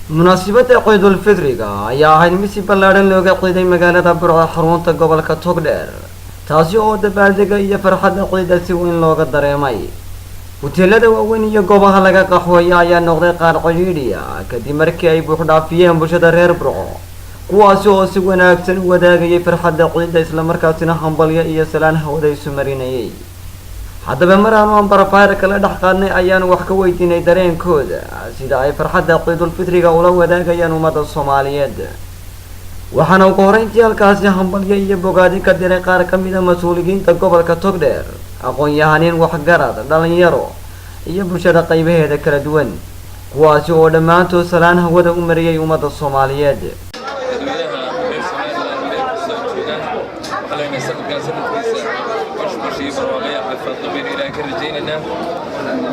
munaasabadda Ciidul Fidriga ayaa ahayd mid si ballaaran looga qeexay magaalada Burco xarunta gobolka Togdheer taasi oo dabaaldega iyo farxadda ciidda si weyn looga dareemay. hoteelada waaweyn iyo goobaha laga qaxweeyo ayaa noqday qaar cidhiidhi ah kadib markii ay buux dhaafiyeen bulshada reer Burco kuwaasi oo si wanaagsan u wadaagayay farxadda ciidda isla markaasina hambalyo iyo salaan hawada isu marinayay. haddaba mar aan barafaar kala dhex qaadnay ayaan wax ka weydiinay dareenkooda sida ay farxadda Ciidul Fidriga ula wadaagayaan ummadda Soomaaliyeed. waxaana ugu horeyntii halkaasi hambalyo iyo bogaadi ka diray qaar ka mid ah mas'uuliyiinta gobolka Togdheer, aqoon-yahaneen waxgarad, dhalinyaro iyo bulshada qaybaheeda kala duwan kuwaasi oo dhammaantood salaan hawada u mariyay ummadda Soomaaliyeed.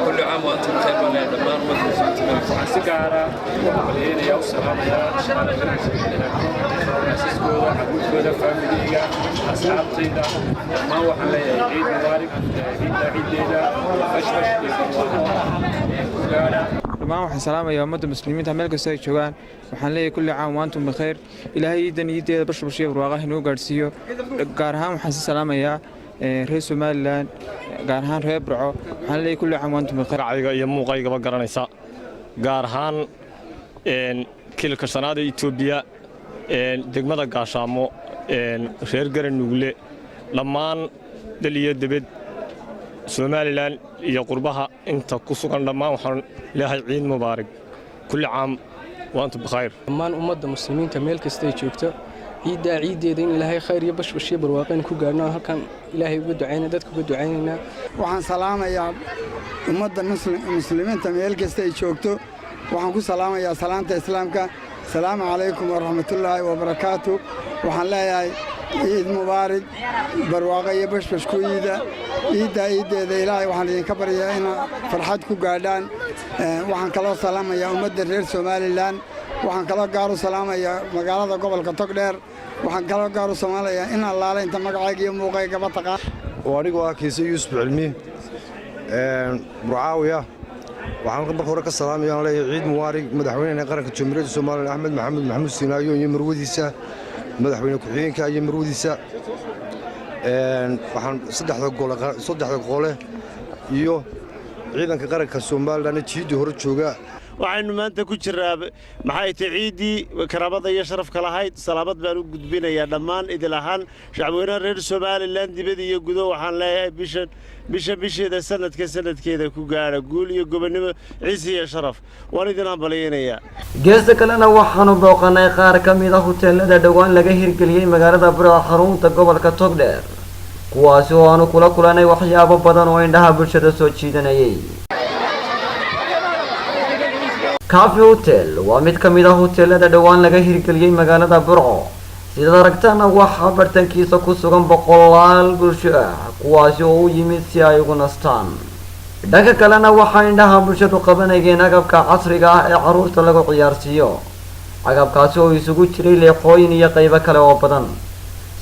كل عام وأنتم بخير ولا دمان وأنتم سكارة ومليين يا وسلام يا أساسكودا حبوبكودا فاميليا أصحاب طيدا ما هو حلا عيد مبارك عيد ليلة فشفش dhammaan waxaan salaamayaa ummadda muslimiinta meel kasta ay joogaan. waxaan leeyahay kulli caam wa antum bikhair. ilaahay iidan iideeda bashbashiyo barwaaqo inoo gaarsiiyo. gaar ahaan waxaan si salaamayaa reer Somaliland gaar ahaan reer Burco. waxaan leeyahay kulli caam wa antum bikhair. racayga iyo muuqayga ba garanaysa gaar ahaan kilka shanaad ee Itoobiya degmada Gaashaamo reer Garanugle dhammaan daliya dibad Somaliland iyo qurbaha inta ku sugan dhammaan waxaan leeyahay ciid mubaarak kulli caam wa antum bikhair. dhammaan ummadda muslimiinta meel kasta ay joogto ciideeda in ilaahay khayr iyo bashbash iyo barwaaqo ku gaarno halkan ilaahay ugu duceynaa dadka ugu duceynaa. waxaan salaamayaa ummadda muslimiinta meel kasta ay joogto. waxaan ku salaamayaa salaanta islaamka. salaamu calaykum wa rahmatullaahi wa barakaatu. waxaan leeyahay ciid mubaarak barwaaqo iyo bashbash ku ciideeda ilaahay waxaan idinka baryaa in farxad ku gaadhaan. waxaan kaloo salaamayaa ummadda reer Somaliland. waxaan kaloo gaar u salaamayaa magaalada gobolka Togdheer. waxaan kaloo gaar u salaamayaa in allaale inta magacayga iyo muuqayga ba taqaan. anigu waa Kiise Yuusuf Cilmi Burcaawiya. waxaan marka hore ka salaamayaa leeyahay ciid mubaarak madaxweynaha qaranka Jamhuuriyadda Soomaaliya Axmed Maxamed Siinaayo iyo marwadiisa madaxweyne ku-xigeenka iyo marwadiisa waxaan saddexda gole iyo ciidanka qaranka Soomaaliland jiidii hore jooga. waxaynu maanta ku jiraa maxay tahay ciidii karaamada iyo sharafka lahayd. salaamad baan u gudbinayaa dhammaan idil ahaan shacabweynaha reer Somaliland dibadda iyo gudo. waxaan leeyahay bisheeda sanadkeeda ku gaara guul iyo gobonimo ciise iyo sharaf waan idin hambalyeynaya. geesta kalena waxaanu booqanay qaar ka mid ah hoteelada dhawaan laga hirgeliyay magaalada Burco xarunta gobolka Togdheer kuwaasi oo aanu kula kulanay waxyaabo badan oo indhaha bulshada soo jiidanayay. Cafe Hotel waa mid ka mid ah hoteelada dhawaan laga hirgeliyay magaalada Burco. sida aragtana waxaa bartankiisa ku sugan boqolaal bulsho ah kuwaasi oo u yimid si ay ugu nastaan. dhanka kalena waxaa indhaha bulshadu qabanayeen agabka casriga ah ee carruurta lagu ciyaarsiiyo. agabkaasi oo isugu jiray leexooyin iyo qaybo kale oo badan.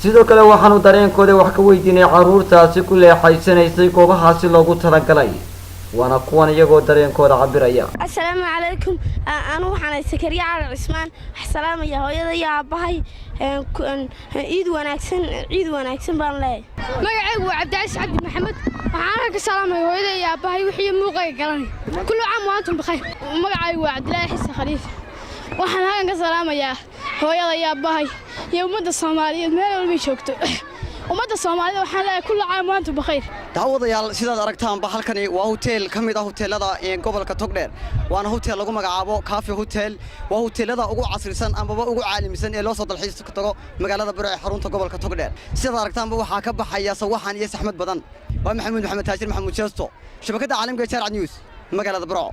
sidoo kale waxaanu dareenkooda wax ka weydiinay carruurtaasi ku leexaysanaysay goobahaasi loogu talagalay. وانا كون يجو درين كورة عبرية. السلام عليكم. أنا وحنا سكريا على عثمان. السلام يا هو يا أباي. عيد وناكسن بالله. ما يعيب عبد العزيز عبد محمد. وحنا السلام يا هو يا أباي وحي موقع قلني. كل عام وأنتم بخير. ما يعيب عبد العزيز خليل. وحنا السلام يا هو يا أباي. يوم مدة الصومالية ما لو بيشوكتو. ummadda Soomaaliyeed waxaan leeyahay kullu caam wa antum bikhair. daawadayaal sidaad aragtaan ba halkani waa hotel kamid ah hoteelada ee gobolka Togdheer. waana hotel lagu magacaabo Cafe Hotel. waa hoteelada ugu casrisan ama ugu caalamisan ee loo soo dalxiis ka tago magaalada Burco ee xarunta gobolka Togdheer. sidaad aragtaan ba waxaa ka baxaya sawaxan iyo saxmad badan. waa Maxamed Taajir Maxamuud Jeesto shabakada caalamka ee Sharc News magaalada Burco.